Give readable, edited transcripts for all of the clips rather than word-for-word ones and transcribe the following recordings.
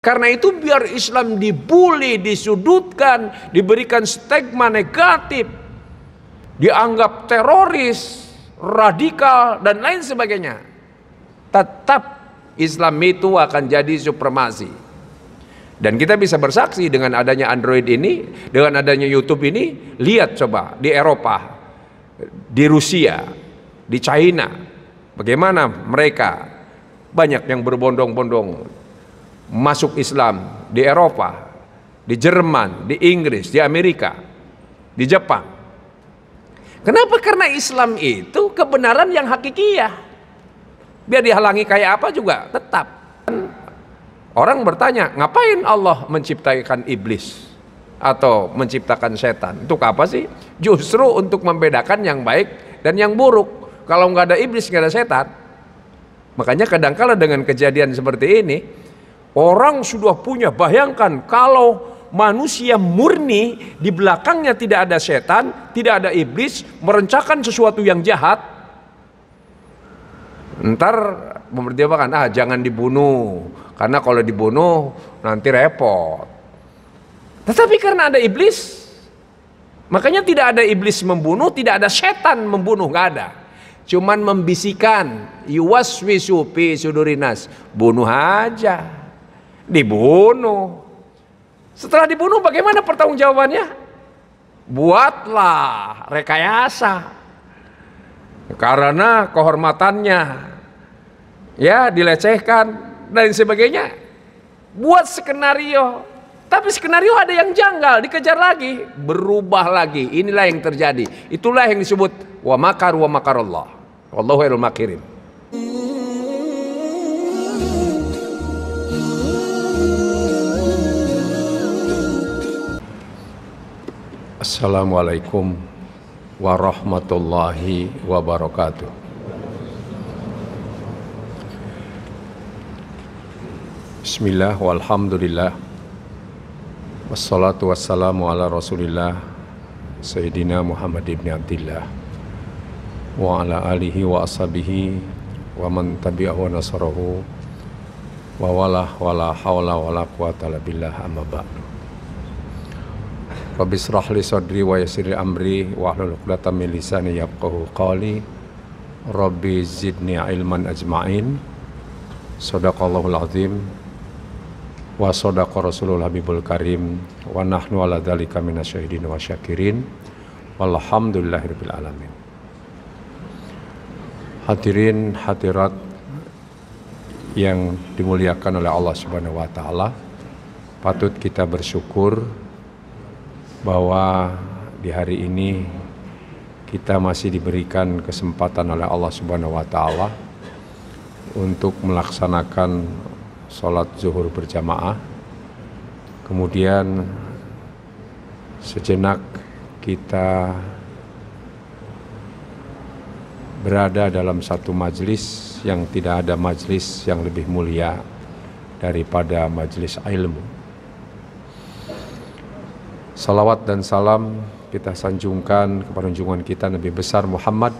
Karena itu biar Islam dibully, disudutkan, diberikan stigma negatif, dianggap teroris, radikal, dan lain sebagainya, tetap Islam itu akan jadi supremasi. Dan kita bisa bersaksi dengan adanya Android ini, dengan adanya YouTube ini. Lihat coba di Eropa, di Rusia, di China, bagaimana mereka banyak yang berbondong-bondong masuk Islam. Di Eropa, di Jerman, di Inggris, di Amerika, di Jepang. Kenapa? Karena Islam itu kebenaran yang hakikiyah. Biar dihalangi kayak apa juga tetap. Orang bertanya, ngapain Allah menciptakan iblis atau menciptakan setan? Untuk apa sih? Justru untuk membedakan yang baik dan yang buruk. Kalau nggak ada iblis, nggak ada setan. Makanya kadang-kala dengan kejadian seperti ini, orang sudah punya, bayangkan kalau manusia murni, di belakangnya tidak ada setan, tidak ada iblis, merencanakan sesuatu yang jahat. Ntar mempertimbangkan, jangan dibunuh, karena kalau dibunuh nanti repot. Tetapi karena ada iblis, makanya tidak ada iblis membunuh, tidak ada setan membunuh, nggak ada. Cuman membisikkan, yuwaswisu fi sudurinas, bunuh aja, dibunuh. Setelah dibunuh bagaimana pertanggungjawabannya? Buatlah rekayasa. Karena kehormatannya ya dilecehkan dan sebagainya. Buat skenario, tapi skenario ada yang janggal, dikejar lagi, berubah lagi. Inilah yang terjadi. Itulah yang disebut wa makaru wa makarallah. Wallahu khairul makirin. Assalamualaikum warahmatullahi wabarakatuh. Bismillah walhamdulillah, wassalatu wassalamu ala rasulillah Sayyidina Muhammad ibn Abdillah wa ala alihi wa ashabihi wa man tabi'ahu wa nasarahu wa wala hawla wa la quwata illa billah, amma ba'du. Rabbi shrah li sadri wa yassir li amri wa hlul 'uqdatam min lisani yafqahu qawli. Rabbi zidni ilman ajma'in. Shadaqallahul azim wa shadaqa rasulul habibul karim wa nahnu ala dzalika minasyahidin wa syakirin walhamdulillahirabbil alamin. Hadirin hadirat yang dimuliakan oleh Allah Subhanahu wa taala, patut kita bersyukur bahwa di hari ini kita masih diberikan kesempatan oleh Allah Subhanahu wa taala untuk melaksanakan sholat zuhur berjamaah. Kemudian sejenak kita berada dalam satu majelis yang tidak ada majelis yang lebih mulia daripada majelis ilmu. Salawat dan salam kita sanjungkan kepada junjungan kita Nabi besar Muhammad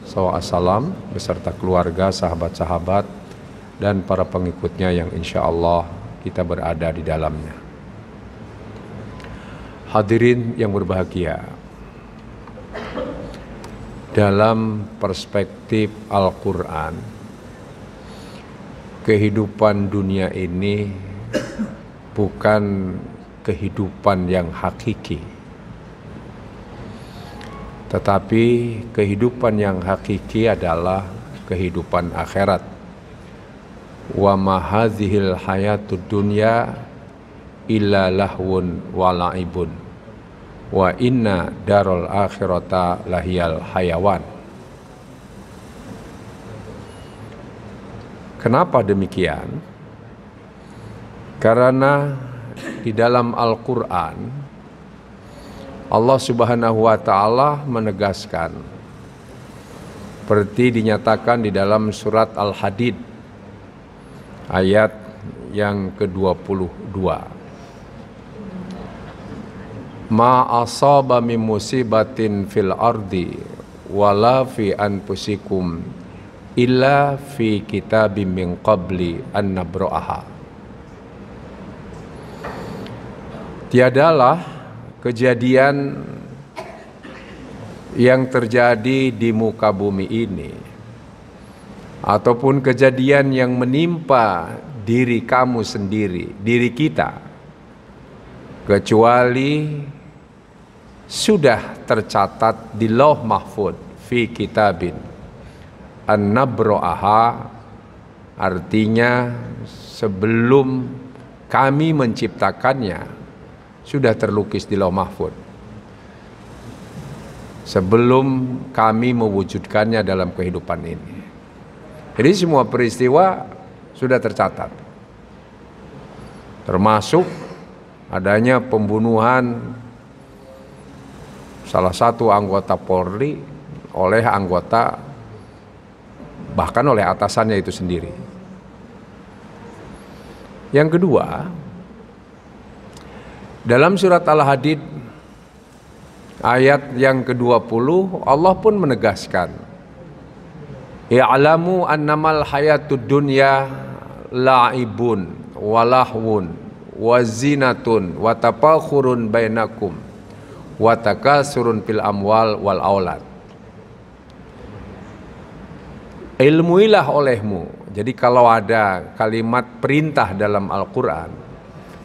SAW beserta keluarga, sahabat-sahabat, dan para pengikutnya yang insya Allah kita berada di dalamnya. Hadirin yang berbahagia, dalam perspektif Al-Quran, kehidupan dunia ini bukan kehidupan yang hakiki, tetapi kehidupan yang hakiki adalah kehidupan akhirat. Wa ma hadzihil hayatud dunya illa lahwun wa la'ibun wa inna darul akhirata lahiyal hayawan. Kenapa demikian? Karena di dalam Al-Quran Allah Subhanahu wa ta'ala menegaskan, seperti dinyatakan di dalam surat Al-Hadid ayat yang ke-22, ma asaba min musibatin fil ardi wala fi anfusikum illa fi kitabim min qabli an nabra'aha. Tiadalah kejadian yang terjadi di muka bumi ini ataupun kejadian yang menimpa diri kamu sendiri, diri kita, kecuali sudah tercatat di Lauh Mahfuz fi kitabin an-nabra'aha, artinya sebelum kami menciptakannya sudah terlukis di Lauh Mahfuz, sebelum kami mewujudkannya dalam kehidupan ini. Jadi semua peristiwa sudah tercatat, termasuk adanya pembunuhan salah satu anggota Polri oleh anggota, bahkan oleh atasannya itu sendiri. Yang kedua, dalam surat Al-Hadid ayat yang ke-20 Allah pun menegaskan, "I'lamu annamal hayatud dunya la'ibun walahwun wazinatun watafakhurun bainakum watakasurun fil amwal wal aulad." Ilmuilah olehmu. Jadi kalau ada kalimat perintah dalam Al-Quran,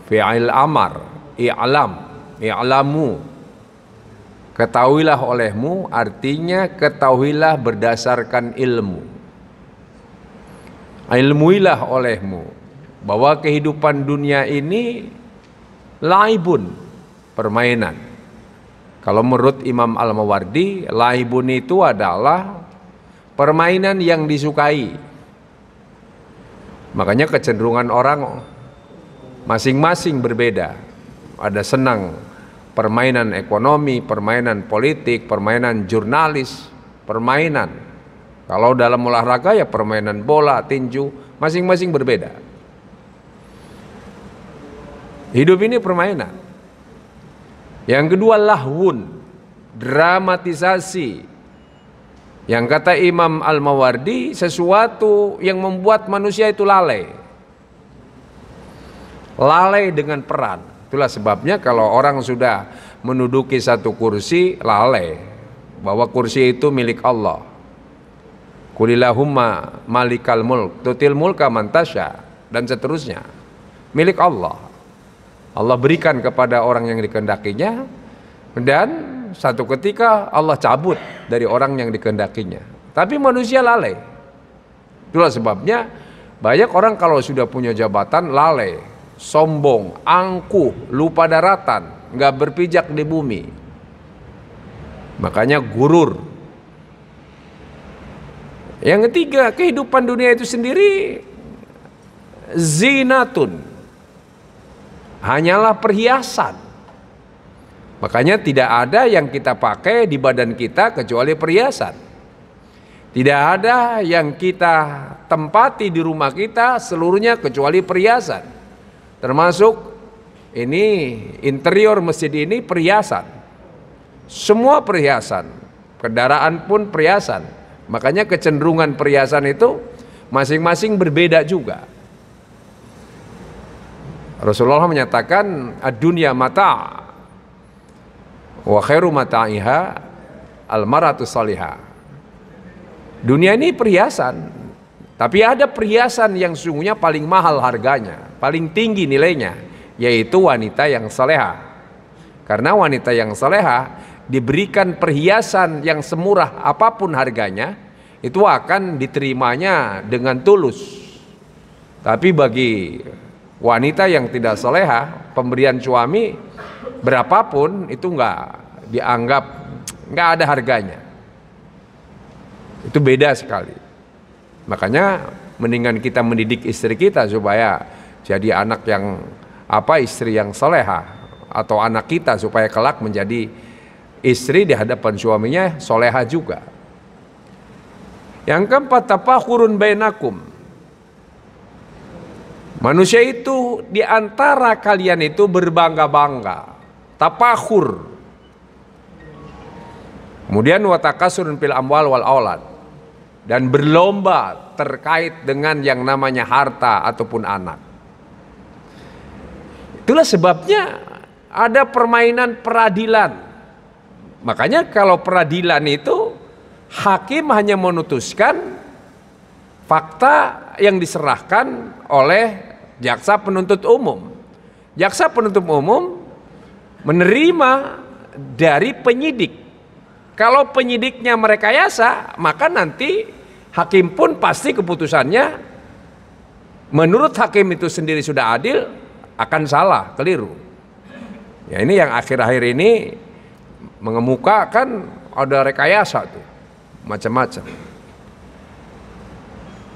fi'il amar, i'lamu, ketahuilah olehmu, artinya ketahuilah berdasarkan ilmu. Ilmuilah olehmu bahwa kehidupan dunia ini laibun, permainan. Kalau menurut Imam Al-Mawardi, laibun itu adalah permainan yang disukai. Makanya kecenderungan orang masing-masing berbeda. Ada senang permainan ekonomi, permainan politik, permainan jurnalis, permainan. Kalau dalam olahraga ya permainan bola, tinju, masing-masing berbeda. Hidup ini permainan. Yang kedua lahwun, dramatisasi. Yang kata Imam Al-Mawardi, sesuatu yang membuat manusia itu lalai. Lalai dengan peran. Itulah sebabnya kalau orang sudah menduduki satu kursi, lalai bahwa kursi itu milik Allah. Qulillahumma malikal mulk tutil mulka man tasya, dan seterusnya. Milik Allah. Allah berikan kepada orang yang dikehendakinya, dan satu ketika Allah cabut dari orang yang dikehendakinya. Tapi manusia lalai. Itulah sebabnya banyak orang kalau sudah punya jabatan lalai, sombong, angkuh, lupa daratan, nggak berpijak di bumi. Makanya gurur. Yang ketiga, kehidupan dunia itu sendiri zinatun, hanyalah perhiasan. Makanya tidak ada yang kita pakai di badan kita kecuali perhiasan. Tidak ada yang kita tempati di rumah kita seluruhnya kecuali perhiasan. Termasuk ini interior masjid ini perhiasan. Semua perhiasan. Kendaraan pun perhiasan. Makanya kecenderungan perhiasan itu masing-masing berbeda juga. Rasulullah menyatakan ad-dunya mata' wa khairu mata'iha al-maratu salihah. Dunia ini perhiasan, tapi ada perhiasan yang sungguhnya paling mahal harganya, paling tinggi nilainya, yaitu wanita yang salehah. Karena wanita yang salehah diberikan perhiasan yang semurah apapun harganya, itu akan diterimanya dengan tulus. Tapi bagi wanita yang tidak salehah, pemberian suami berapapun itu nggak ada harganya. Itu beda sekali. Makanya mendingan kita mendidik istri kita supaya jadi anak yang istri yang salehah, atau anak kita supaya kelak menjadi istri di hadapan suaminya salehah juga. Yang keempat, tafakhurun bainakum. Manusia itu di antara kalian itu berbangga-bangga. Tafakhur. Kemudian watakasurun fil amwal wal aulad, dan berlomba terkait dengan yang namanya harta ataupun anak. Itulah sebabnya ada permainan peradilan. Makanya kalau peradilan itu hakim hanya memutuskan fakta yang diserahkan oleh jaksa penuntut umum. Jaksa penuntut umum menerima dari penyidik. Kalau penyidiknya merekayasa, maka nanti hakim pun pasti keputusannya menurut hakim itu sendiri sudah adil, akan salah, keliru. Ya ini yang akhir-akhir ini mengemukakan ada rekayasa tuh, macam-macam.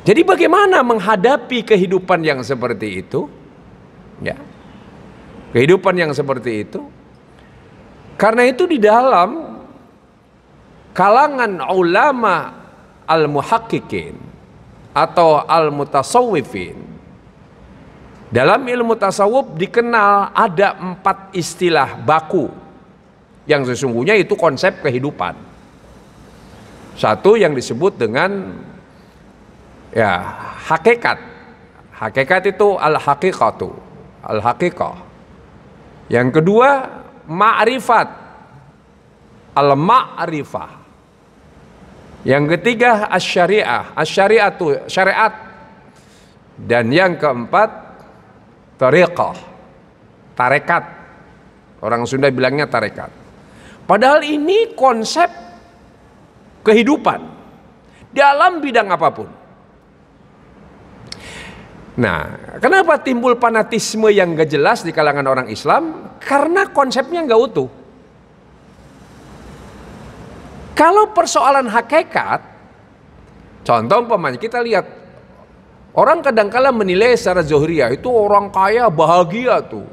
Jadi bagaimana menghadapi kehidupan yang seperti itu? Ya. Kehidupan yang seperti itu. Karena itu di dalam kalangan ulama al-muhaqqiqin atau al-mutasawwifin, dalam ilmu tasawuf dikenal ada 4 istilah baku yang sesungguhnya itu konsep kehidupan. Satu yang disebut dengan ya hakikat. Hakikat itu al-haqiqatu, al-haqiqah. Yang kedua ma'rifat, al-ma'rifah. Yang ketiga asy-syariah, asy-syariatu, syariat. Dan yang keempat tariqah, tarekat. Orang Sunda bilangnya tarekat. Padahal ini konsep kehidupan dalam bidang apapun. Nah, kenapa timbul fanatisme yang gak jelas di kalangan orang Islam? Karena konsepnya gak utuh. Kalau persoalan hakikat, contoh umpamanya kita lihat orang kadangkala menilai secara zohriah itu orang kaya bahagia tuh.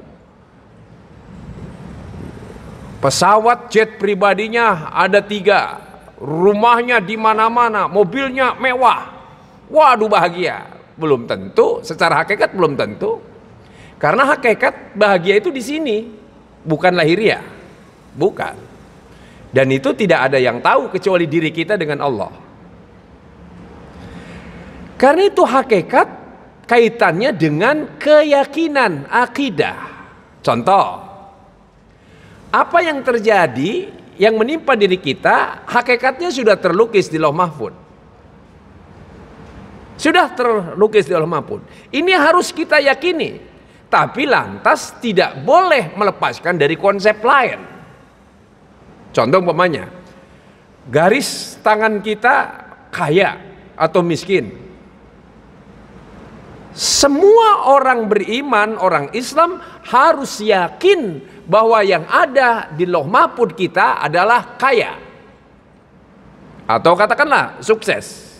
Pesawat jet pribadinya ada 3, rumahnya di mana-mana, mobilnya mewah. Waduh bahagia. Belum tentu, secara hakikat belum tentu. Karena hakikat bahagia itu di sini, bukan lahiriah. Bukan. Dan itu tidak ada yang tahu kecuali diri kita dengan Allah. Karena itu hakikat kaitannya dengan keyakinan, akidah. Contoh, apa yang terjadi, yang menimpa diri kita, hakikatnya sudah terlukis di Lauh Mahfuz. Sudah terlukis di Lauh Mahfuz. Ini harus kita yakini. Tapi lantas tidak boleh melepaskan dari konsep lain. Contoh umpamanya, garis tangan kita kaya atau miskin. Semua orang beriman, orang Islam harus yakin bahwa yang ada di Lauh Mahfuz kita adalah kaya. Atau katakanlah sukses.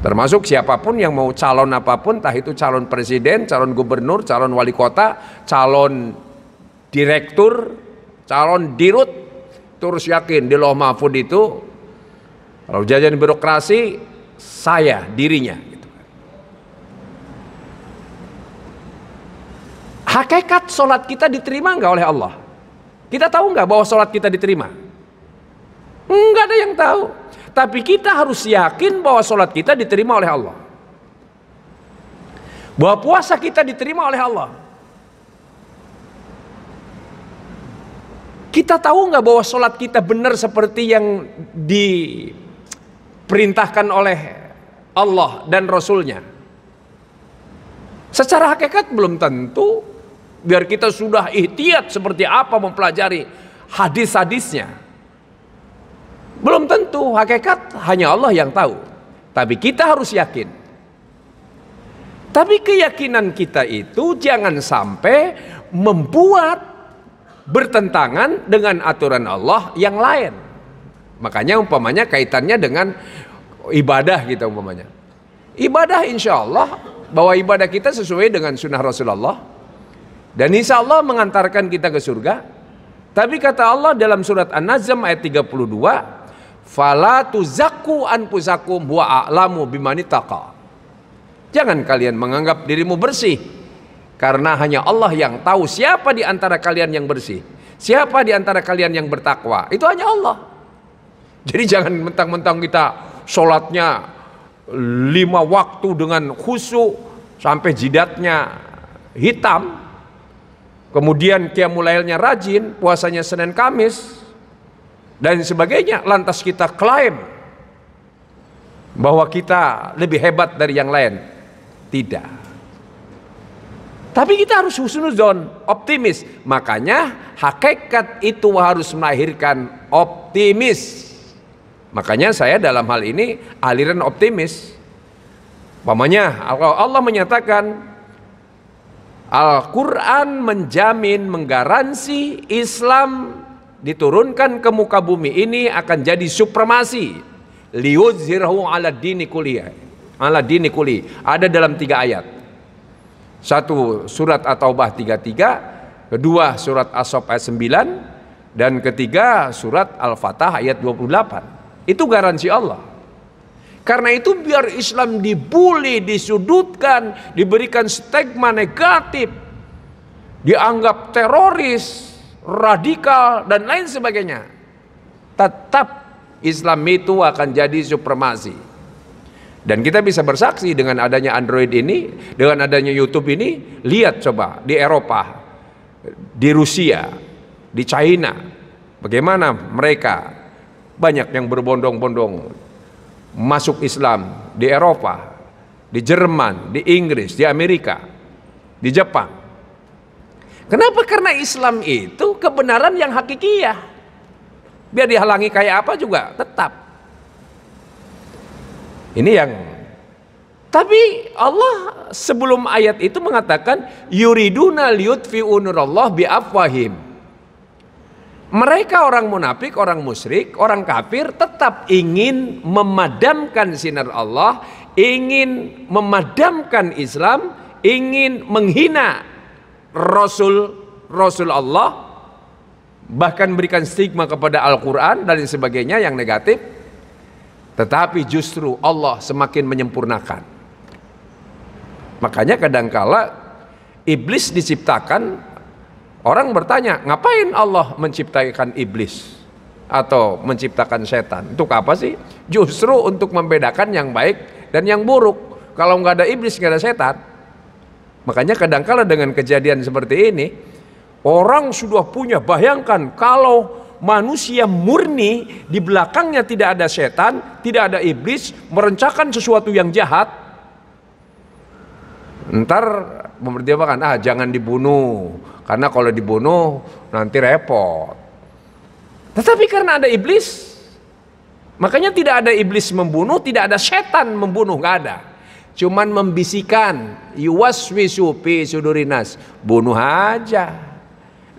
Termasuk siapapun yang mau calon apapun, entah itu calon presiden, calon gubernur, calon wali kota, calon direktur, calon dirut, terus yakin di Lauh Mahfuz itu kalau jajan birokrasi saya dirinya. Hakikat sholat kita diterima nggak oleh Allah? Kita tahu nggak bahwa sholat kita diterima? Nggak ada yang tahu. Tapi kita harus yakin bahwa sholat kita diterima oleh Allah. Bahwa puasa kita diterima oleh Allah. Kita tahu nggak bahwa sholat kita benar seperti yang diperintahkan oleh Allah dan Rasulnya? Secara hakikat belum tentu. Biar kita sudah ihtiyat seperti apa mempelajari hadis-hadisnya. Belum tentu, hakikat hanya Allah yang tahu. Tapi kita harus yakin. Tapi keyakinan kita itu jangan sampai membuat bertentangan dengan aturan Allah yang lain. Makanya umpamanya kaitannya dengan ibadah kita umpamanya. Ibadah insya Allah bahwa ibadah kita sesuai dengan sunnah Rasulullah. Dan insya Allah mengantarkan kita ke surga. Tapi kata Allah dalam surat An-Najm ayat 32, fala tuzakku anfusakum wa a'lamu bimanittaqa. Jangan kalian menganggap dirimu bersih, karena hanya Allah yang tahu siapa di antara kalian yang bersih, siapa di antara kalian yang bertakwa. Itu hanya Allah. Jadi jangan mentang-mentang kita sholatnya 5 waktu dengan khusyuk sampai jidatnya hitam, kemudian qiyamul lailnya rajin, puasanya Senin Kamis dan sebagainya, lantas kita klaim bahwa kita lebih hebat dari yang lain. Tidak. Tapi kita harus husnudzon, optimis. Makanya hakikat itu harus melahirkan optimis. Makanya saya dalam hal ini aliran optimis. Umpamanya Allah menyatakan, Al-Quran menjamin, menggaransi Islam diturunkan ke muka bumi ini akan jadi supremasi. Liyuzhirahu ala dini kulli. Ada dalam 3 ayat. Satu surat At-Taubah 33, kedua surat As-Saff ayat 9, dan ketiga surat Al-Fatah ayat 28. Itu garansi Allah. Karena itu biar Islam dibully, disudutkan, diberikan stigma negatif, dianggap teroris, radikal dan lain sebagainya, tetap Islam itu akan jadi supremasi. Dan kita bisa bersaksi dengan adanya Android ini, dengan adanya YouTube ini. Lihat coba di Eropa, di Rusia, di China, bagaimana mereka banyak yang berbondong-bondong masuk Islam. Di Eropa, di Jerman, di Inggris, di Amerika, di Jepang. Kenapa? Karena Islam itu kebenaran yang hakikiyah. Biar dihalangi kayak apa juga tetap. Ini yang, tapi Allah sebelum ayat itu mengatakan yuriduna liyutfi'u nurallah biafwahim. Mereka orang munafik, orang musyrik, orang kafir tetap ingin memadamkan sinar Allah, ingin memadamkan Islam, ingin menghina Rasul Allah, bahkan berikan stigma kepada Al-Quran dan sebagainya yang negatif. Tetapi justru Allah semakin menyempurnakan. Makanya kadangkala iblis diciptakan, orang bertanya, ngapain Allah menciptakan iblis atau menciptakan setan? Untuk apa sih? Justru untuk membedakan yang baik dan yang buruk. Kalau nggak ada iblis, nggak ada setan. Makanya kadangkala dengan kejadian seperti ini, orang sudah punya, bayangkan kalau manusia murni, di belakangnya tidak ada setan, tidak ada iblis, merencanakan sesuatu yang jahat. Ntar mempertimbangkan, jangan dibunuh, karena kalau dibunuh nanti repot. Tetapi karena ada iblis, makanya tidak ada iblis membunuh, tidak ada setan membunuh, nggak ada. Cuman membisikkan, yuwaswisu fi sudurinas, bunuh aja,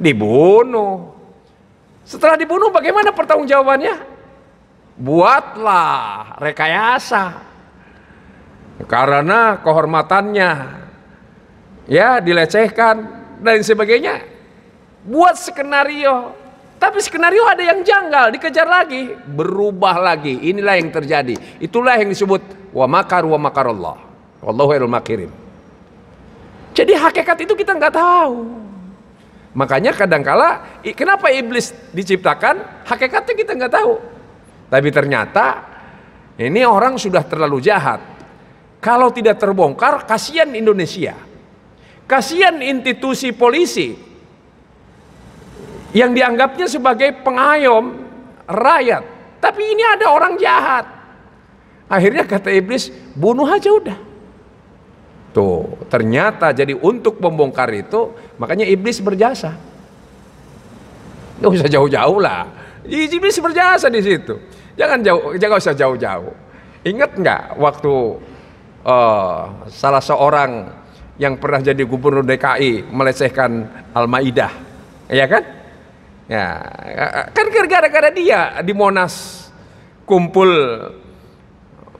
dibunuh. Setelah dibunuh bagaimana pertanggungjawabannya? Buatlah rekayasa. Karena kehormatannya ya dilecehkan dan sebagainya. Buat skenario. Tapi skenario ada yang janggal, dikejar lagi, berubah lagi. Inilah yang terjadi. Itulah yang disebut wa makaru wa makarallah. Wallahu khairul makirin. Jadi hakikat itu kita nggak tahu. Makanya kadangkala kenapa iblis diciptakan, hakikatnya kita nggak tahu. Tapi ternyata ini orang sudah terlalu jahat. Kalau tidak terbongkar, kasihan Indonesia, kasihan institusi polisi yang dianggapnya sebagai pengayom rakyat. Tapi ini ada orang jahat. Akhirnya kata iblis, bunuh aja udah. Tuh, ternyata jadi untuk membongkar itu, makanya iblis berjasa. Nggak usah jauh-jauh lah. Iblis berjasa di situ. Jangan usah jauh-jauh. Ingat nggak waktu salah seorang yang pernah jadi gubernur DKI melecehkan Al-Maidah, ya kan? Ya, kan gara-gara dia di Monas kumpul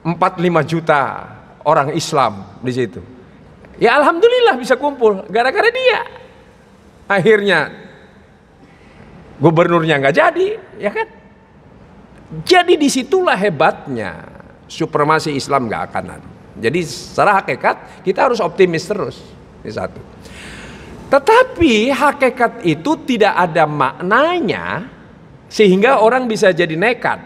4-5 juta orang Islam di situ. Ya alhamdulillah bisa kumpul gara-gara dia. Akhirnya gubernurnya nggak jadi, ya kan? Jadi disitulah hebatnya supremasi Islam nggak akan ada. Jadi secara hakikat kita harus optimis terus. Ini satu. Tetapi hakikat itu tidak ada maknanya sehingga orang bisa jadi nekat.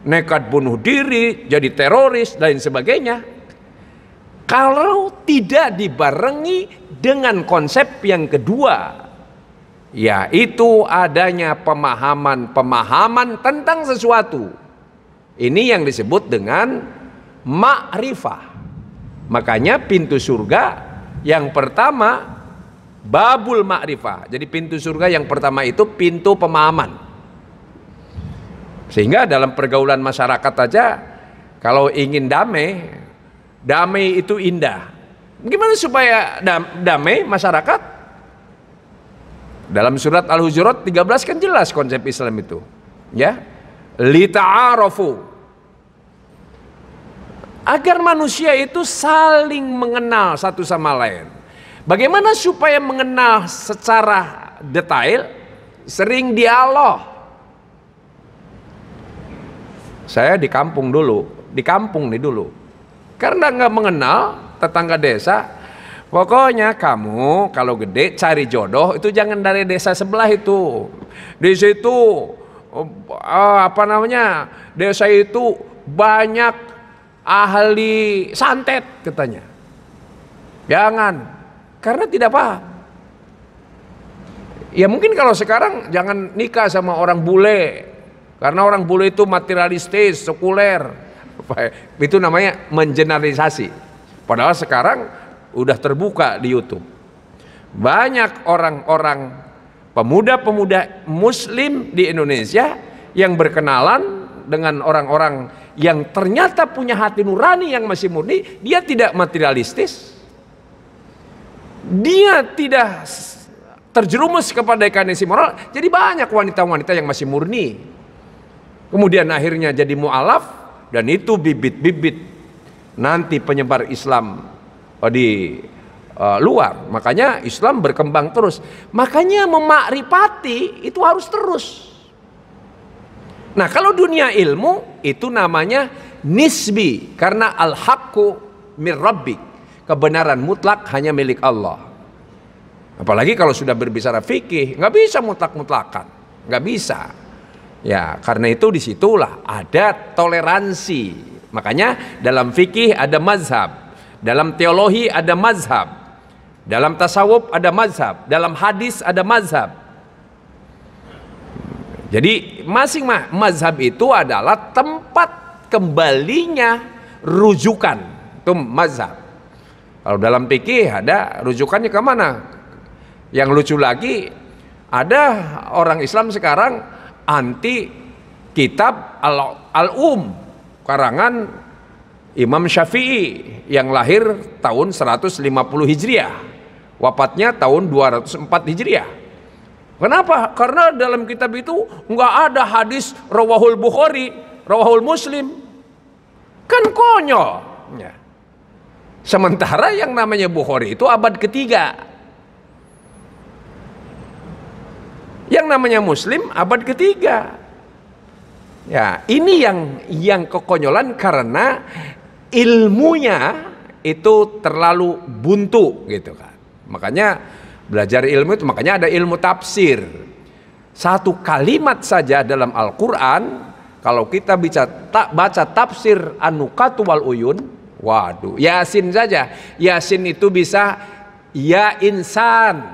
Nekat bunuh diri, jadi teroris dan sebagainya. Kalau tidak dibarengi dengan konsep yang kedua, yaitu adanya pemahaman tentang sesuatu. Ini yang disebut dengan ma'rifah. Makanya pintu surga yang pertama babul ma'rifah. Jadi pintu surga yang pertama itu pintu pemahaman. Sehingga dalam pergaulan masyarakat aja, kalau ingin damai itu indah. Gimana supaya damai masyarakat? Dalam surat Al-Hujurat 13 kan jelas konsep Islam itu. Ya. Lita'arafu. Agar manusia itu saling mengenal satu sama lain. Bagaimana supaya mengenal secara detail? Sering dialog. Saya di kampung nih dulu. Karena nggak mengenal tetangga desa, pokoknya kamu kalau gede cari jodoh itu jangan dari desa sebelah itu. Di situ desa itu banyak ahli santet katanya. Jangan, karena tidak paham. Ya mungkin kalau sekarang jangan nikah sama orang bule, karena orang bule itu materialistis, sekuler. Itu namanya mengeneralisasi. Padahal sekarang udah terbuka di YouTube. Banyak orang-orang pemuda-pemuda muslim di Indonesia yang berkenalan dengan orang-orang yang ternyata punya hati nurani yang masih murni. Dia tidak materialistis, dia tidak terjerumus kepada dekanisi moral. Jadi banyak wanita-wanita yang masih murni, kemudian akhirnya jadi mu'alaf, dan itu bibit-bibit nanti penyebar Islam di luar. Makanya Islam berkembang terus. Makanya memakrifati itu harus terus. Nah, kalau dunia ilmu itu namanya nisbi, karena al-haqqu mir rabbik, kebenaran mutlak hanya milik Allah. Apalagi kalau sudah berbicara fikih, nggak bisa mutlak-mutlakan, nggak bisa. Ya, karena itu disitulah ada toleransi. Makanya dalam fikih ada mazhab, dalam teologi ada mazhab, dalam tasawuf ada mazhab, dalam hadis ada mazhab. Jadi masing mazhab itu adalah tempat kembalinya rujukan, itu mazhab. Kalau dalam fikih ada rujukannya ke mana? Yang lucu lagi, ada orang Islam sekarang anti kitab Al-Um karangan Imam Syafi'i yang lahir tahun 150 Hijriah, wafatnya tahun 204 Hijriah. Kenapa? Karena dalam kitab itu nggak ada hadis rawahul Bukhari, rawahul Muslim. Kan konyol. Ya. Sementara yang namanya Bukhari itu abad ketiga, yang namanya Muslim abad ketiga. Ya, ini yang kekonyolan karena ilmunya itu terlalu buntu gitu kan. Makanya belajar ilmu itu, makanya ada ilmu tafsir. Satu kalimat saja dalam Al-Qur'an, kalau kita baca tafsir An-Nuqatu wal Uyun, waduh, Yasin saja. Yasin itu bisa ya insan,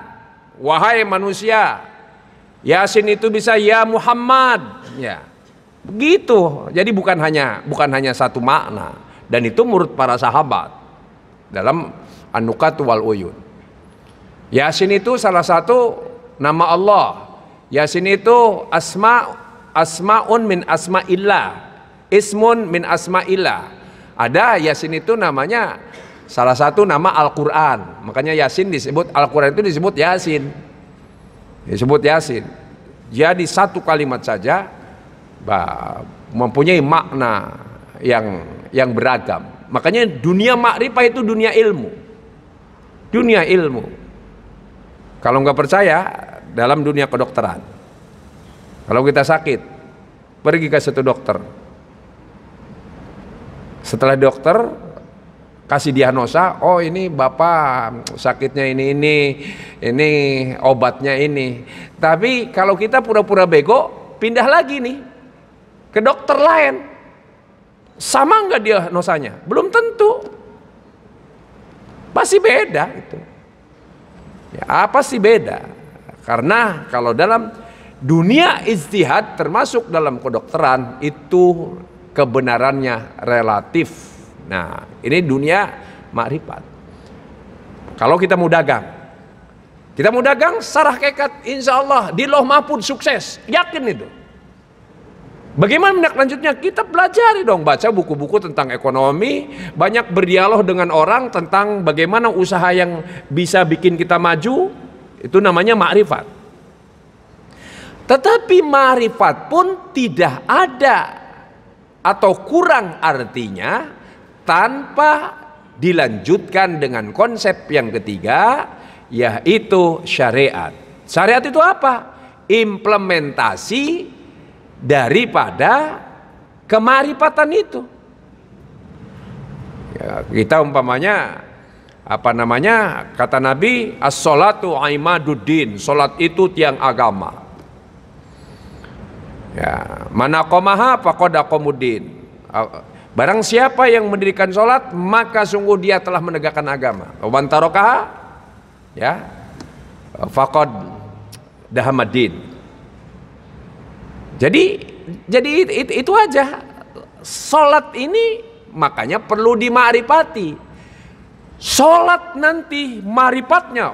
wahai manusia. Yasin itu bisa ya Muhammad, ya begitu. Jadi bukan hanya satu makna, dan itu menurut para sahabat dalam An-Nuqatu wal Uyun. Yasin itu salah satu nama Allah. Yasin itu asmaun min asma'illah, ismun min asma'illah. Ada Yasin itu namanya salah satu nama Al-Quran. Makanya Yasin disebut, Al-Quran itu disebut Yasin. Disebut Yasin. Jadi satu kalimat saja mempunyai makna yang beragam. Makanya dunia makrifah itu dunia ilmu. Dunia ilmu. Kalau nggak percaya, dalam dunia kedokteran, kalau kita sakit, pergi ke satu dokter. Setelah dokter kasih diagnosa, oh ini bapak sakitnya ini obatnya ini. Tapi kalau kita pura-pura bego, pindah lagi nih ke dokter lain, sama nggak diagnosanya? Belum tentu, pasti beda itu. Ya, apa sih beda? Karena kalau dalam dunia ijtihad termasuk dalam kedokteran itu kebenarannya relatif. Nah, ini dunia makrifat. Kalau kita mau dagang, sarah kekat, insya Allah di Lauh Mahfudz sukses, yakin itu. Bagaimana tindak lanjutnya? Kita pelajari dong, baca buku-buku tentang ekonomi, banyak berdialog dengan orang tentang bagaimana usaha yang bisa bikin kita maju, itu namanya makrifat. Tetapi makrifat pun tidak ada atau kurang artinya tanpa dilanjutkan dengan konsep yang ketiga, yaitu syariat. Syariat itu apa? Implementasi daripada kemarifatan itu. Ya, kita umpamanya kata Nabi, as-sholatu imaduddin, salat itu tiang agama. Ya, mana qomaha faqad aqamuddin. Barang siapa yang mendirikan salat, maka sungguh dia telah menegakkan agama. Wa man tarakaha ya faqad dahamaddin. Jadi itu aja. Salat ini makanya perlu dimakrifati. Salat nanti marifatnya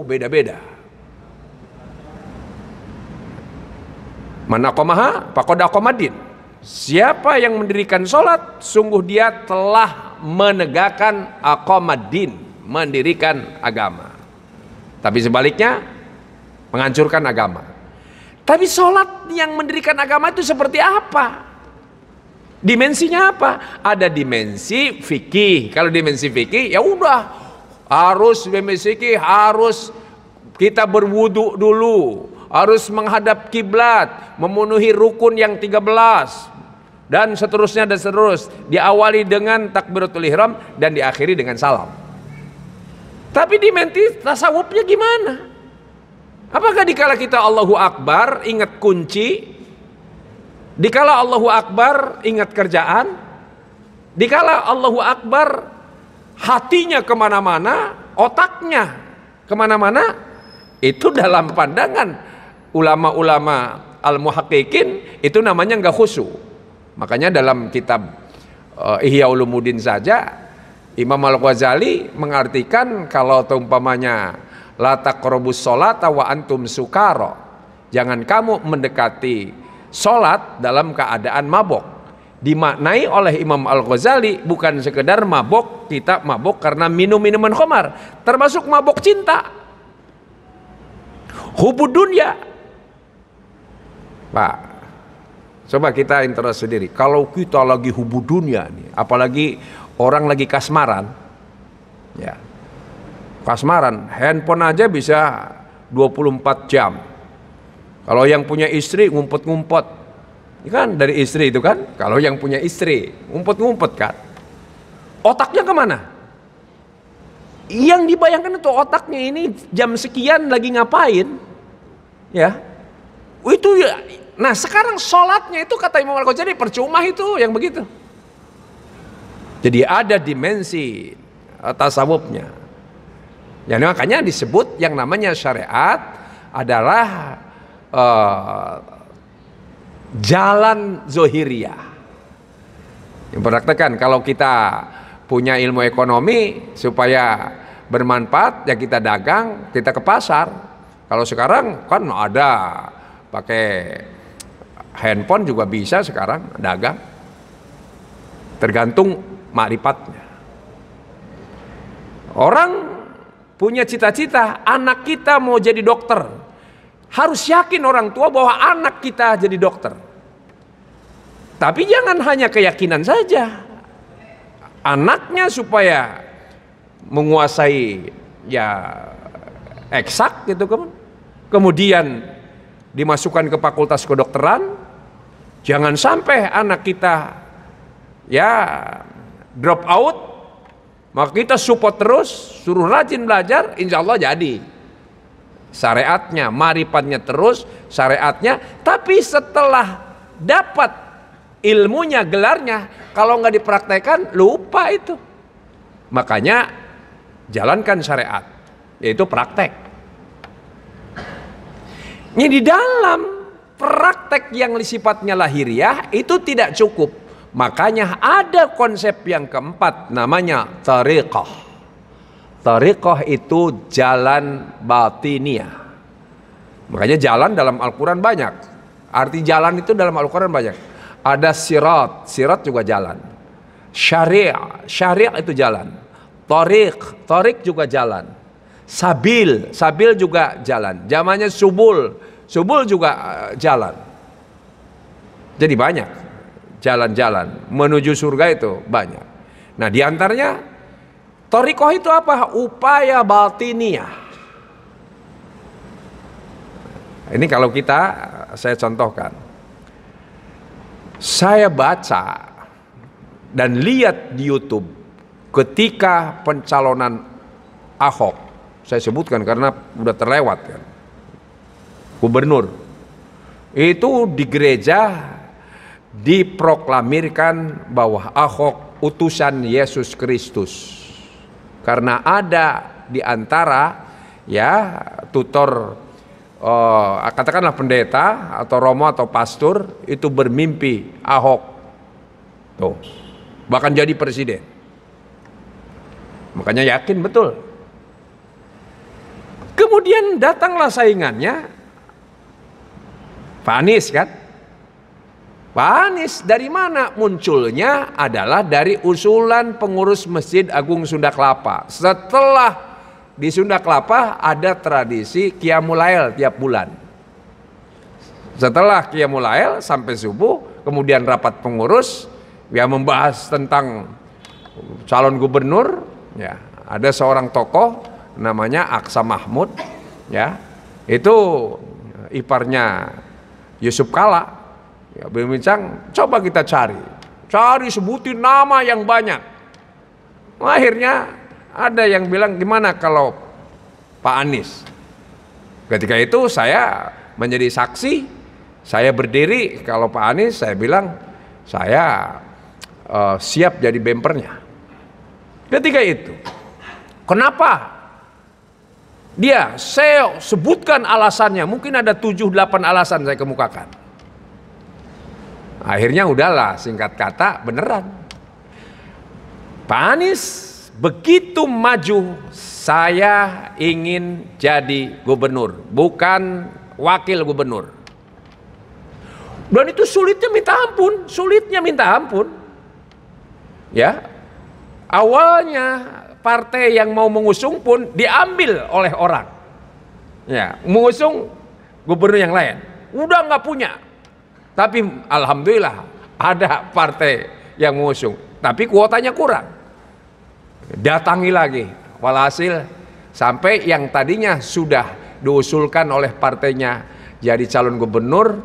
beda-beda. Man aqamaha faqad aqamaddin. Siapa yang mendirikan salat, sungguh dia telah menegakkan aqamaddin, mendirikan agama. Tapi sebaliknya menghancurkan agama. Tapi sholat yang mendirikan agama itu seperti apa? Dimensinya apa? Ada dimensi fikih. Kalau dimensi fikih, ya udah harus dimensi fikih, harus kita berwudu dulu, harus menghadap kiblat, memenuhi rukun yang 13 dan seterusnya dan seterus. Diawali dengan takbiratul ihram dan diakhiri dengan salam. Tapi dimensi tasawufnya gimana? Apakah dikala kita Allahu Akbar ingat kunci? Dikala Allahu Akbar ingat kerjaan? Dikala Allahu Akbar hatinya kemana-mana, otaknya kemana-mana? Itu dalam pandangan ulama-ulama al-muhaqqiqin itu namanya enggak khusyuk. Makanya dalam kitab Ihya Ulumuddin saja Imam Al-Ghazali mengartikan kalau umpamanya la taqrabus sholata wa antum sukara, jangan kamu mendekati sholat dalam keadaan mabok. Dimaknai oleh Imam Al-Ghazali bukan sekedar mabok, kita mabok karena minum minuman khamar, termasuk mabok cinta, hubud dunya. Pak, coba kita interest sendiri. Kalau kita lagi hubud dunya nih, apalagi orang lagi kasmaran, ya kasmaran, handphone aja bisa 24 jam. Kalau yang punya istri ngumpet-ngumpet, kan dari istri itu kan. Kalau yang punya istri ngumpet-ngumpet kan, otaknya kemana? Yang dibayangkan itu otaknya ini jam sekian lagi ngapain, ya? Itu ya. Nah sekarang sholatnya itu kata Imam Al-Ghazali percuma itu yang begitu. Jadi ada dimensi tasawufnya. Ya, makanya disebut yang namanya syariat adalah jalan zohiriyah. Yang praktekkan kalau kita punya ilmu ekonomi supaya bermanfaat ya kita dagang, kita ke pasar. Kalau sekarang kan ada pakai handphone juga bisa sekarang dagang. Tergantung makrifatnya. Orang punya cita-cita, anak kita mau jadi dokter. Harus yakin orang tua bahwa anak kita jadi dokter. Tapi jangan hanya keyakinan saja. Anaknya supaya menguasai ya eksak gitu kan. Kemudian dimasukkan ke fakultas kedokteran. Jangan sampai anak kita ya drop out. Maka kita support terus, suruh rajin belajar, insya Allah jadi. Syariatnya, marifatnya terus, syariatnya. Tapi setelah dapat ilmunya, gelarnya, kalau nggak dipraktekkan, lupa itu. Makanya jalankan syariat, yaitu praktek. Ini di dalam praktek yang sifatnya lahiriah itu tidak cukup. Makanya ada konsep yang keempat namanya tariqah. Tariqah itu jalan batiniah. Makanya jalan dalam Al-Quran banyak. Arti jalan itu dalam Al-Quran banyak. Ada sirat, sirat juga jalan. Syari', syari' itu jalan. Tariq, tariq juga jalan. Sabil, sabil juga jalan. Zamannya subul, subul juga jalan. Jadi banyak jalan-jalan menuju surga itu banyak. Nah, diantaranya thariqah itu apa? Upaya batiniah. Ini kalau kita, saya contohkan. Saya baca dan lihat di YouTube ketika pencalonan Ahok. Saya sebutkan karena udah terlewat kan. Gubernur. Itu di gereja diproklamirkan bahwa Ahok utusan Yesus Kristus. Karena ada di antara ya tutor katakanlah pendeta atau romo atau pastor itu bermimpi Ahok tuh bahkan jadi presiden. Makanya yakin betul. Kemudian datanglah saingannya Pak Anies kan. Pak Anies dari mana munculnya? Adalah dari usulan pengurus Masjid Agung Sunda Kelapa. Setelah di Sunda Kelapa ada tradisi Qiyamul Lail tiap bulan. Setelah Qiyamul Lail sampai subuh, kemudian rapat pengurus yang membahas tentang calon gubernur. Ya, ada seorang tokoh namanya Aksa Mahmud, ya, itu iparnya Yusuf Kala. Ya, berbincang, coba kita cari sebutin nama yang banyak. Akhirnya ada yang bilang gimana kalau Pak Anies. Ketika itu saya menjadi saksi, saya berdiri kalau Pak Anies, saya bilang saya siap jadi bempernya. Ketika itu, kenapa? Saya sebutkan alasannya, mungkin ada 7-8 alasan saya kemukakan. Akhirnya udahlah, singkat kata beneran. Pak Anies begitu maju, saya ingin jadi gubernur, bukan wakil gubernur. Dan itu sulitnya minta ampun. Ya, awalnya partai yang mau mengusung pun diambil oleh orang. Ya, mengusung gubernur yang lain. Udah nggak punya. Tapi alhamdulillah ada partai yang mengusung. Tapi kuotanya kurang. Datangi lagi. Walhasil sampai yang tadinya sudah diusulkan oleh partainya jadi calon gubernur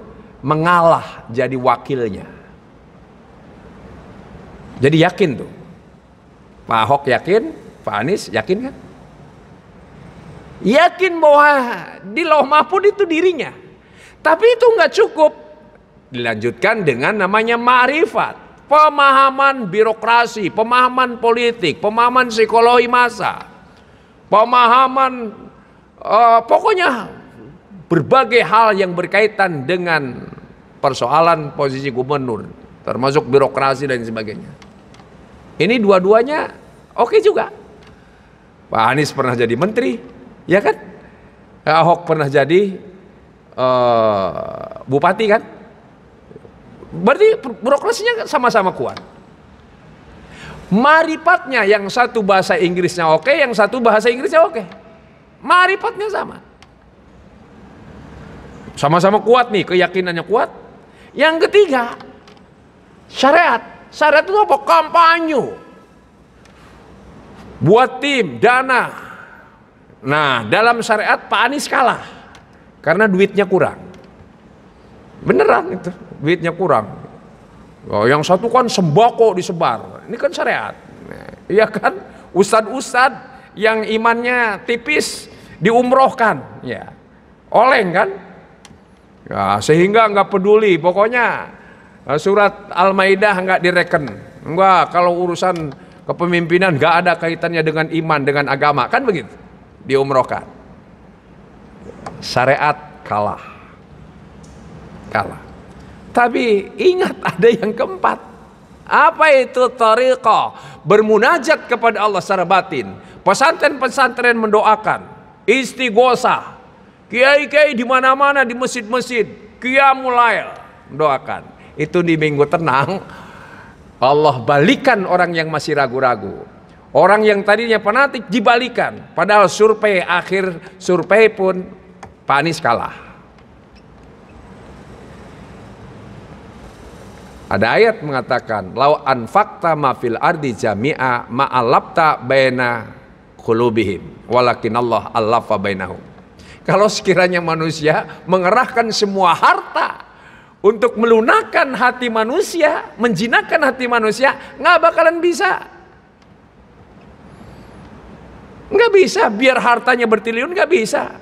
mengalah jadi wakilnya. Jadi yakin tuh. Pak Ahok yakin, Pak Anies yakin kan? Yakin bahwa di Lauh Mahfuz itu dirinya. Tapi itu nggak cukup. Dilanjutkan dengan namanya ma'rifat, pemahaman birokrasi, pemahaman politik, pemahaman psikologi massa, pemahaman pokoknya berbagai hal yang berkaitan dengan persoalan posisi gubernur, termasuk birokrasi dan sebagainya. Ini dua-duanya oke juga. Pak Anies pernah jadi menteri, ya kan? Ahok pernah jadi bupati kan? Berarti birokrasinya sama-sama kuat. Marifatnya yang satu bahasa Inggrisnya oke, yang satu bahasa Inggrisnya oke. Marifatnya sama. Sama-sama kuat nih, keyakinannya kuat. Yang ketiga, syariat. Syariat itu apa? Kampanye. Buat tim, dana. Nah, dalam syariat Pak Anies kalah. Karena duitnya kurang. Beneran itu, duitnya kurang. Oh, yang satu kan sembako disebar. Ini kan syariat. Iya kan? Ustadz-ustadz yang imannya tipis diumrohkan. Ya. Oleng kan? Ya, sehingga nggak peduli. Pokoknya surat Al-Maidah nggak direken. Enggak, kalau urusan kepemimpinan nggak ada kaitannya dengan iman, dengan agama, kan begitu, diumrohkan. Syariat kalah. Kalah. Tapi ingat ada yang keempat. Apa itu thariqah? Bermunajat kepada Allah secara batin. Pesantren-pesantren mendoakan, istighosah. Kiai-kiai di mana-mana di masjid-masjid, qiyamul lail mendoakan. Itu di minggu tenang Allah balikan orang yang masih ragu-ragu. Orang yang tadinya fanatik dibalikan. Padahal akhir survei pun Pak Anies kalah. Ada ayat mengatakan, lau anfaqta ma fil ardi jami'a ma'alabta baina qulubihim walakin Allah allafa bainahum. Kalau sekiranya manusia mengerahkan semua harta untuk melunakkan hati manusia, menjinakkan hati manusia, nggak bakalan bisa. Nggak bisa, biar hartanya bertriliun nggak bisa.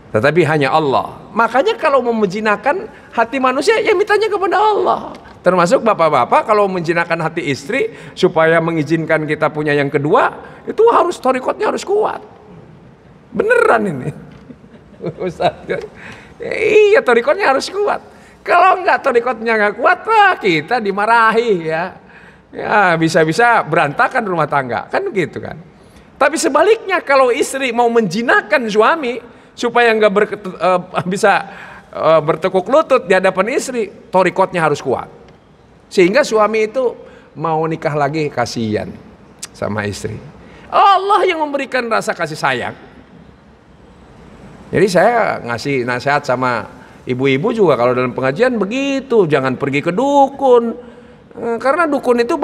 Tetapi hanya Allah. Makanya kalau mau menjinakkan hati manusia, ya mintanya kepada Allah. Termasuk bapak-bapak kalau menjinakkan hati istri supaya mengizinkan kita punya yang kedua, itu harus thariqatnya harus kuat. Beneran ini. Ustaz, iya, thariqatnya harus kuat. Kalau enggak thariqatnya enggak kuat, wah kita dimarahi ya. Ya bisa-bisa berantakan rumah tangga, kan gitu kan. Tapi sebaliknya kalau istri mau menjinakkan suami supaya enggak bisa bertekuk lutut di hadapan istri, thariqatnya harus kuat. Sehingga suami itu mau nikah lagi kasihan sama istri. Allah yang memberikan rasa kasih sayang. Jadi saya ngasih nasihat sama ibu-ibu juga kalau dalam pengajian begitu, jangan pergi ke dukun. Karena dukun itu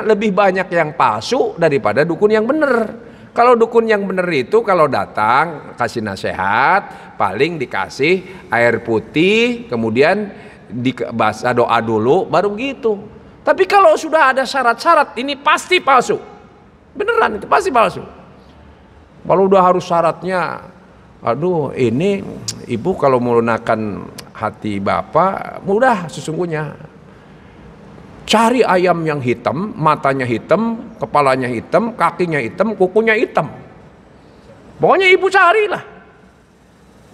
lebih banyak yang palsu daripada dukun yang benar. Kalau dukun yang benar itu kalau datang kasih nasihat, paling dikasih air putih, kemudian dibaca doa dulu, baru begitu. Tapi kalau sudah ada syarat-syarat, ini pasti palsu. Beneran itu pasti palsu. Kalau udah harus syaratnya, aduh ini ibu kalau melunakkan hati bapak mudah sesungguhnya. Cari ayam yang hitam, matanya hitam, kepalanya hitam, kakinya hitam, kukunya hitam. Pokoknya ibu carilah.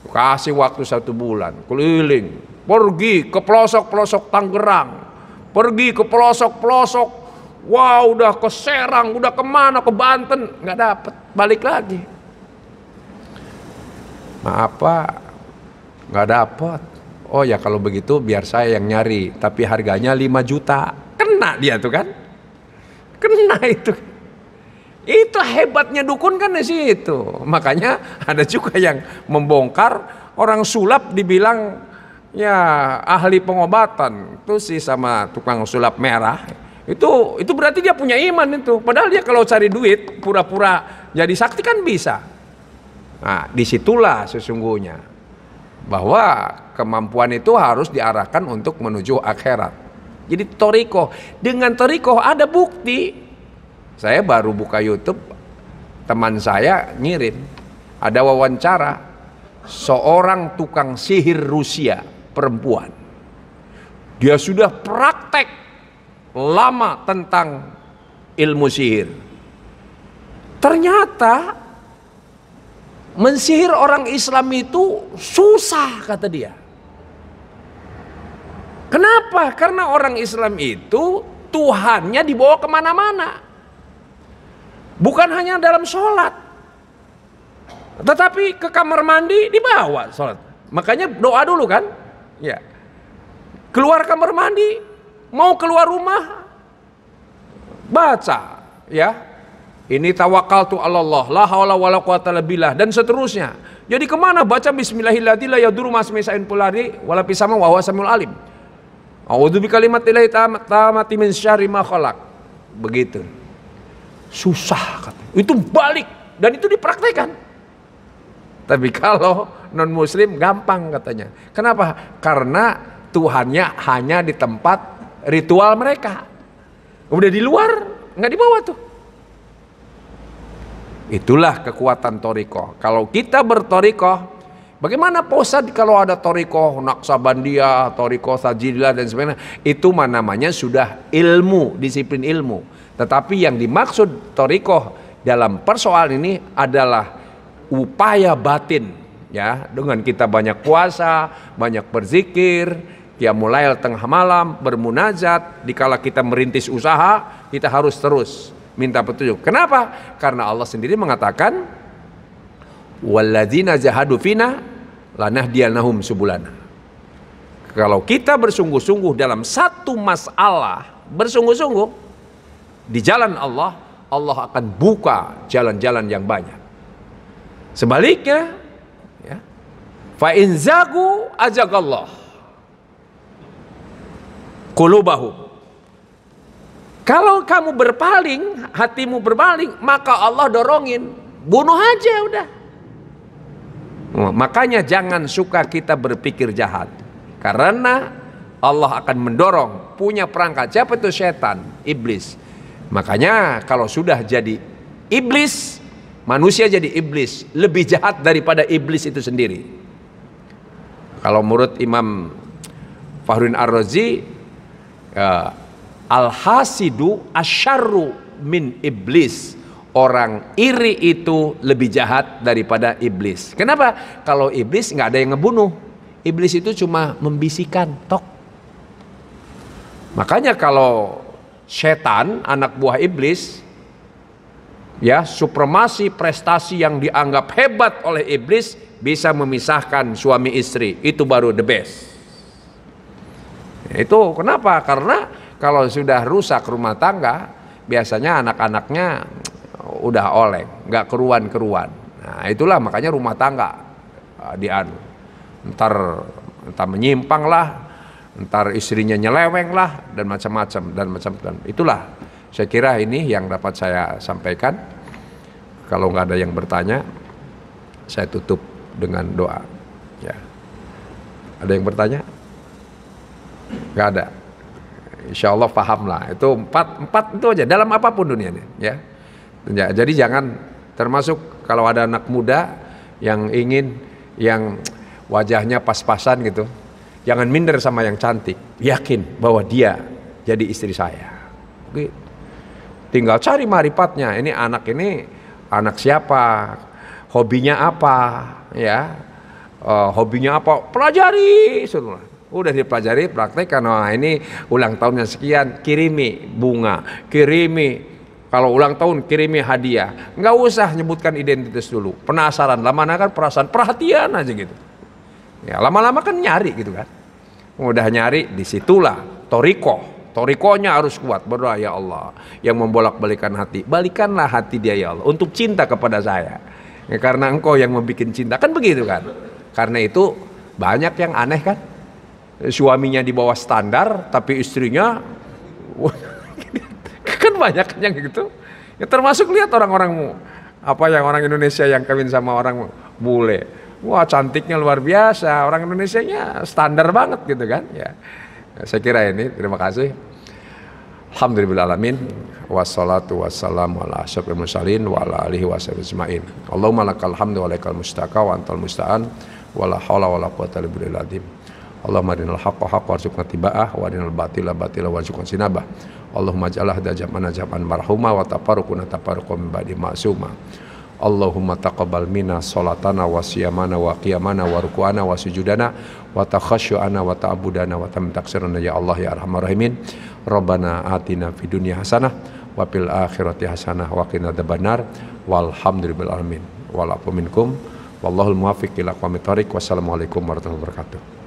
Kasih waktu 1 bulan, keliling, pergi ke pelosok-pelosok Tangerang, pergi ke pelosok-pelosok, wah udah ke Serang, udah kemana, ke Banten, nggak dapet, balik lagi. Maaf Pak, nggak dapet. Oh ya kalau begitu biar saya yang nyari, tapi harganya 5 juta. Kena dia tuh kan? Kena itu. Itu hebatnya dukun kan di situ. Makanya ada juga yang membongkar orang sulap dibilang ya ahli pengobatan. Itu sih sama tukang sulap merah. Itu berarti dia punya iman itu. Padahal dia kalau cari duit pura-pura jadi sakti kan bisa. Nah, disitulah sesungguhnya bahwa kemampuan itu harus diarahkan untuk menuju akhirat. Jadi thariqah, dengan thariqah ada bukti. Saya baru buka YouTube, teman saya ngirim, ada wawancara seorang tukang sihir Rusia perempuan. Dia sudah praktek lama tentang ilmu sihir. Ternyata mensihir orang Islam itu susah, kata dia. Kenapa? Karena orang Islam itu Tuhannya dibawa kemana-mana. Bukan hanya dalam sholat, tetapi ke kamar mandi dibawa sholat. Makanya doa dulu kan? Ya. Keluar kamar mandi, mau keluar rumah, baca. Ya. Ini tawakkaltu 'ala Allah, la haula wala quwata illa billah, dan seterusnya. Jadi kemana? Baca bismillahirrahmanirrahim, la yadurru ma'asmihi syai'un fil ardi wala fis sama wa huwa samiul alim. A'udzu bikalimatillahi tammati min syarri ma khalaq. Begitu. Susah kata. Itu balik dan itu dipraktekkan. Tapi kalau non muslim gampang katanya. Kenapa? Karena Tuhannya hanya di tempat ritual mereka. Udah di luar nggak dibawa tuh. Itulah kekuatan thariqah. Kalau kita berthariqah, bagaimana Posad kalau ada thariqah Naqsabandiyah, thariqah Sajilah dan sebagainya, itu namanya sudah ilmu, disiplin ilmu. Tetapi yang dimaksud thariqah dalam persoalan ini adalah upaya batin, ya, dengan kita banyak puasa, banyak berzikir, qiyamul lail tengah malam, bermunajat, dikala kita merintis usaha, kita harus terus minta petunjuk. Kenapa? Karena Allah sendiri mengatakan, walladzina jahadu fina lanahdiyannahum subulana. Kalau kita bersungguh-sungguh dalam satu masalah, bersungguh-sungguh di jalan Allah, Allah akan buka jalan-jalan yang banyak. Sebaliknya, ya, fa in zagu azagallah qulubahum. Kalau kamu berpaling, hatimu berpaling, maka Allah dorongin, bunuh aja udah. Makanya jangan suka kita berpikir jahat, karena Allah akan mendorong, punya perangkat. Siapa itu? Setan, iblis. Makanya kalau sudah jadi iblis, manusia jadi iblis, lebih jahat daripada iblis itu sendiri. Kalau menurut Imam Fakhruddin Ar-Razi, al-hasidu asyarru min iblis. Orang iri itu lebih jahat daripada iblis. Kenapa? Kalau iblis nggak ada yang ngebunuh. Iblis itu cuma membisikkan, tok. Makanya kalau setan, anak buah iblis, ya, supremasi prestasi yang dianggap hebat oleh iblis bisa memisahkan suami istri, itu baru the best. Itu kenapa? Karena kalau sudah rusak rumah tangga, biasanya anak-anaknya udah oleng, nggak keruan-keruan. Nah, itulah makanya rumah tangga entar menyimpang lah, entar istrinya nyeleweng lah, dan macam-macam. Itulah saya kira ini yang dapat saya sampaikan. Kalau nggak ada yang bertanya, saya tutup dengan doa. Ya, ada yang bertanya? Nggak ada. Insya Allah paham lah. Itu empat itu aja dalam apapun dunia ini. Ya. Jadi jangan, termasuk kalau ada anak muda yang ingin yang wajahnya pas-pasan gitu, jangan minder sama yang cantik. Yakin bahwa dia jadi istri saya. Oke. Tinggal cari marifatnya. Ini anak siapa, hobinya apa, ya, hobinya apa, pelajari. Udah dipelajari, praktekkan. Wah, ini ulang tahunnya sekian, kirimi bunga, kirimi. Kalau ulang tahun kirimi hadiah, nggak usah nyebutkan identitas dulu. Penasaran, lama-lama kan perhatian aja gitu. Ya, lama-lama kan nyari gitu kan. Udah nyari, disitulah torikonya harus kuat. Berdoa, ya Allah, yang membolak-balikan hati, balikanlah hati dia ya Allah untuk cinta kepada saya. Ya, karena Engkau yang membuat cinta, kan begitu kan. Karena itu banyak yang aneh kan. Suaminya di bawah standar, tapi istrinya kan banyak yang gitu. Ya, termasuk lihat orang-orang orang Indonesia yang kawin sama orang bule. Wah, cantiknya luar biasa. Orang Indonesianya standar banget gitu kan. Ya, saya kira ini. Terima kasih. Alhamdulillahirrahmanirrahim. Wassalatu wassalamu ala asyrofil mursalin wa ala alihi washabihi ajmain. Allahumma lakal hamdu wa lakal mustaka wa antal musta'an wa la haula wa la quwwata illa billahil azim. Allahumma arinal haqqa haqqa warzuqna tiba'ah wa arinal batila batila warzuqna sinabah. Allahumma ja'al hadha jam'ana jam'an marhuma wa tafarruquna tafarruqan min ba'di ma'suma. Allahumma taqabbal minna salatana wa siyamana wa qiyamana wa ruku'ana wa sujudana wa takhasyu'ana wa ta'budana wa tamtaksirana ya Allah ya arhamar rahimin. Rabbana atina fid dunya hasanah wa fil akhirati hasanah wa qina adzabannar. Walhamdulillahil alamin. Walakum minkum wallahul muwaffiq ila aqwamit thoriq. Wassalamualaikum warahmatullahi wabarakatuh.